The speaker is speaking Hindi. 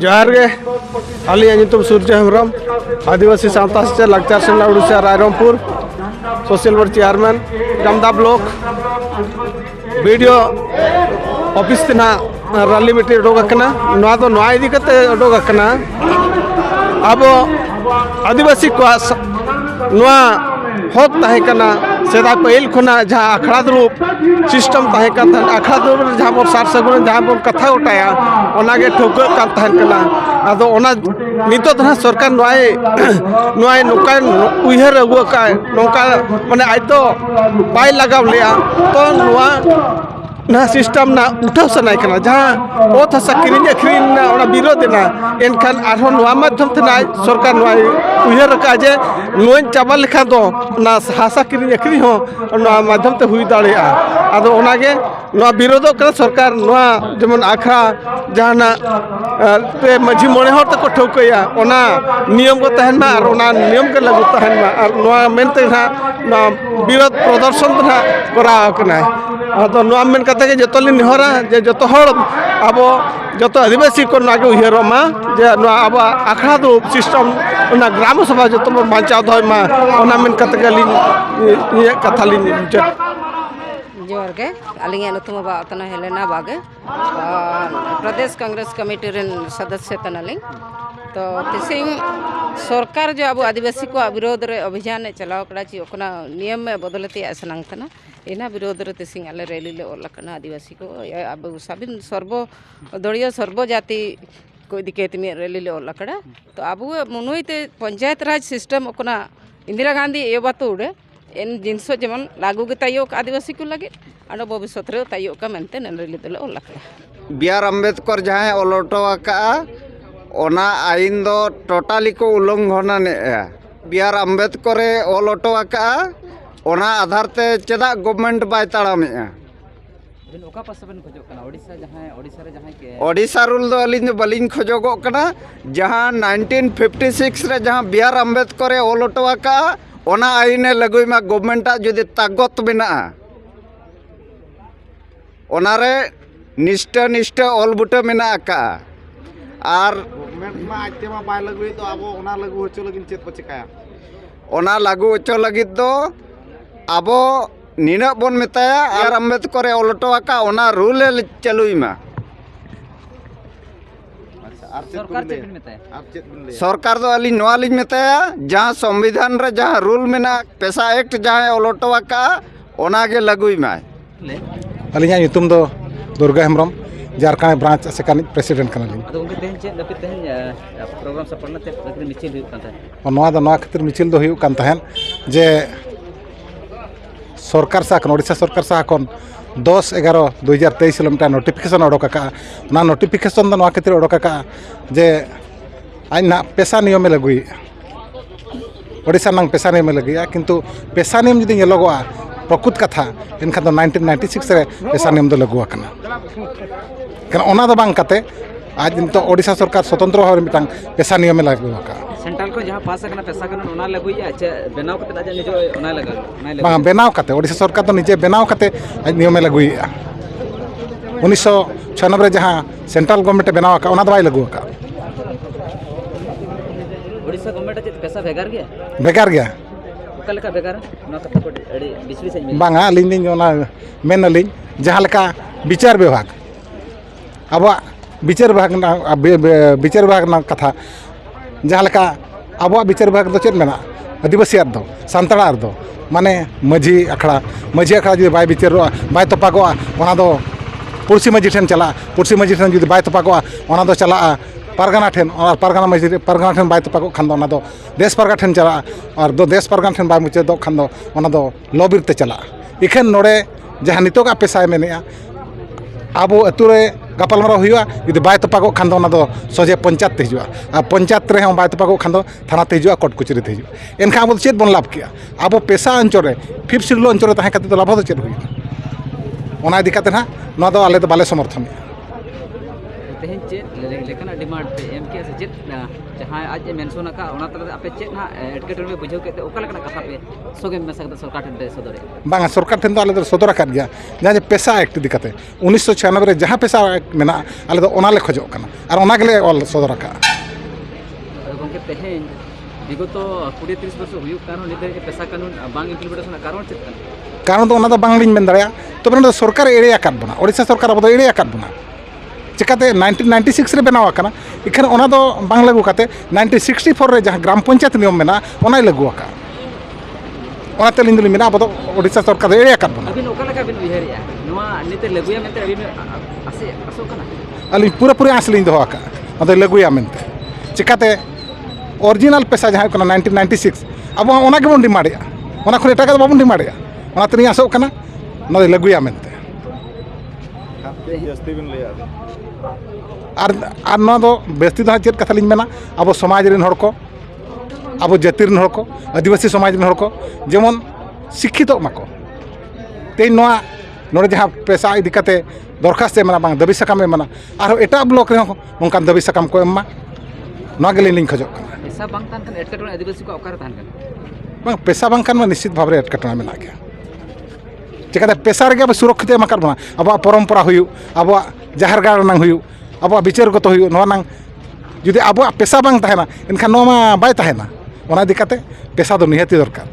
जोहार गे आलिया सूर्य हेम्ब्रम आदिवासी सावता से लाचार सेना Orissa Rairangpur social work chairman Jamda block video office तना रैली मिट्टी उडोकना इदी कते उडोकना अब आदिवासी को हक तहेकना सेदा पहल खुना जहाँ अखड़ा दुरुप सिस्टम तहेकन अखड़ा दुरुप जहाँ बोल सार सगुन जहाँ बोल कथा उठाया ओनागे ठोकर कान तहेकना आदो ओना नितो तना सरकार नोय नोका उयहर अगुका नोका माने आइतो बाय लगाव लिया तो नोआ ना सिस्टम ना उठाव सनाय कना जहाँ ओथ हसा किरिन अखरिन ना ओना विरोध ना एनखान आरो नोआ माध्यम तना सरकार नोय उयहर का जे नोय चाबा लेखा दो ना हासा किरिन अखरि हो नोआ माध्यम ते हुई दाड़ेया आदो ओनागे नोआ विरोध कर सरकार नोआ जेमन आखा जहाना पे माझी मोड़े हर तक ठोकया ओना नियम को तहन मा और ओना नियम के लागू तहन मा और नोआ मेनते ना विरोध प्रदर्शन तना करा कना तो नोआ मेन कते के जतो लिन हरा जे जतो हर अब जतो आदिवासी को नागे उयहर मा जे नोआ अब आखड़ा दो सिस्टम ओना ग्राम सभा जतो बांचाव दय मा ओना मेन कते के लिन ये कथा लिन जोर के अलिंग नुतुम बातना हेलेना बागे प्रदेश कांग्रेस कमेटी रेन सदस्य तनालिंग तो तिसिंग सरकार जो अब आदिवासी को विरोध रे अभियान चलाव कड़ा ची ओकना नियम में बदलती असनांग तना इना विरोध रे तिसिंग आले रैली ले ओलकना आदिवासी को अब सबिन सर्व दलीय सर्व जाति को दिकेत में रैली ले ओलकड़ा तो अब मुनुइते पंचायत राज सिस्टम ओकना इंदिरा गांधी ये बात उड़े इन जिनस जेमन लागू के तायो आदिवासी को लगे और भविष्य रे तायो का मनते नरेली दले ओलकड़ा बी.आर. अम्बेडकर जहाँ ओलटोका ओना आईन दो टोटाली को उल्लंघन बी.आर. अम्बेडकर ओलटोका ओना आधार ते चेदा गवर्नमेंट बाय ताड़ामेआ ओडिशा रूल दो अलिन बलिन खोजोगो कना जहाँ 1956 रे जहाँ बी.आर. अम्बेडकर ओलटोका ओना आईने लगुई मा गवर्नमेंट जुदी तागत मेना ओनारे निष्ठा निष्ठा ऑल बुटे मेना का आर गवर्नमेंट मा आइते मा बाय लगुई तो आबो ओना लागू होचो लगिन चेत पचिकाया ओना लागू होचो लगित दो आबो निना बोन मेताया आर अम्बेडकर ओलटो का ओना रूल चालुई मा सरकार दो अली नोआ लिन मेताया जहाँ संविधान रे जहाँ रूल मेना पेशा एक्ट जहाँ ओलटो का ओना के लगुई मा अलिया युतुम दो दुर्गा हेम्ब्रम झारखंड ब्रांच सेकानी प्रेसिडेंट कनालिन प्रोग्राम सपड़ना ते मिचिल हुई कान थाहे नोआ दो नोआ खातिर मिचिल दो हुई कान थाहेन जे सरकार साखन ओडिशा सरकार साखन 10/11/2023 किलोमीटर नोटिफिकेशन ओडोका ना नोटिफिकेशन दो नोआ खातिर ओडोका जे आज ना पेशा नियम लगुई ओडिशा नांग पेशा नियम लगुई किंतु पेशा नियम जुदी नेलोगोआ प्रकृत कथा इनखान 1996 रे पेशा नियम दो लगुआ कना ओना दो बांग कते आज तो ओडिशा सरकार स्वतंत्र भाव मिटांग पेशा नियम लगुआ का सेंट्रल को जहां पास करना पेशा करना ओना लगुई अच्छा बेनाव कते आज निजो ओना लगा बांग बेनाव कते ओडिशा सरकार तो निजे बेनाव कते आज नियम लगुई 1996 रे जहां सेंट्रल गवर्नमेंट बेनाव का ओना दो बाय लगुआ का ओडिशा गवर्नमेंट चेत पेशा भेगार गया कलका बेगार ना कथा को अड़ी बिचवी से बांगा लिंग ओना मेन लिंग जहां लका विचार विभाग अब विचार विभाग ना कथा जहाँ लेका अब विचार विभाग दो चेत मेना आदिवासी दो सानताड़ दो माने माझी अखड़ा जो बाय विचार बाय तपागोआ ओना दो पुरसी माझी ठेन चला पुरसी माझी ठेन जो बाय तपागोआ ओना दो चला परगना ठेन और परगना ठेन बाय तपागो खान दो ओना दो देश परगा ठेन चला और दो देश परगना ठेन बाय मुचे दो खान दो ओना दो लॉबिर ते चला इखेन नोड़े जहाँ नितोगा पेशा मेनेआ आबो अतुरे गपालमाराव हुआ जुदी बाय तपागो खान दो ओना दो सोजे पंचायत ते हिजुआ आ पंचायत रे हम बाय तपागो खान दो थाना ते हिजुआ कोर्ट कचहरी ते हिजुआ एनखा आबो चेत बन लाभ किया आबो पेशा अंचल रे 5th शेड्यूल अंचल रे ताहे खातिर तो लाभ दो चेत हुई ओना इदी काते ना नो दो आले दो बाले समर्थन तेहन चेत लेकिन डिमांड पे एम के से चेत जहां आज मेंशन का ओना तले आपे चेत ना एडकेटर में बुझाव के ओका लेकना कथा पे सोगे में सकता सरकार ठन पे सदरे बांगा सरकार ठेन आले सदर आकाद गया जहाँ पेशा एक्ट इदी कते 1996 जहाँ पेशा एक्ट मेना आले ओनाले खोजो कना और ओना गेले ऑल सदर आका गंके तेहन विगत 20-30 वर्ष हुई कारण निते पेशा कानून बांग इम्प्लीमेंटेशन कारण चेत कारण तो ओना दो बांगलिन मेन दाड़िया तबे ना सरकार एड़े आकाद बना ओडिशा सरकार अब एड़े आकाद बना चिकाते 1996 रे बनाव आकना इखन ओना दो बांग लागू काते 1964 रे जहाँ ग्राम पंचायत नियम मेना ओनाय लागू आका ओना ते लिंदुली मेना अब ओडिशा सरकार एड़े आकाद बना अबिन ओका लगा बिन उयहरिया नोआ निते लगुया मेते अबिन आसे आसो कना अली पूरा आसलिन दो आका अदो लागुया मेनते चिकाते ओरिजिनल पेशा जहाँ कना 1996 अब ओना गेबोन डिमांडया ओना खन एटागा बाबोन डिमांडया ओना तनी आसो कना नदो लागुया मेनते और नवा दो बेस्ती दो चेत कथा लिन मेना अब समाज रेन हर को अब जाति रेन हर को आदिवासी समाज रेन हर को जेमन शिक्षित माको तेज नवा नोड़े जहाँ पेशा इदी कते दरखास्त मेना बांग दाबी साकाम मेना और एटा ब्लॉक रे नोंकान दाबी साकाम को एम्मा नवा गेले लिन खजो कना पेशा बांग तान कन एडकेटर आदिवासी को ओकार तान कन बांग पेशा बांग खान निश्चित भाव रे एटकेटना मेना गया चिकाते पेशा रे अब सुरक्षित एमाकार बना अब परम्परा हुयु अब जहार गाड़ नांग हुयु अब विचारगत हुयु नवा नांग जुदी अब पेशा बांग तहना एनखान नवा मा बाय तहना ओना दिकाते पेशा दो निहाती दरकार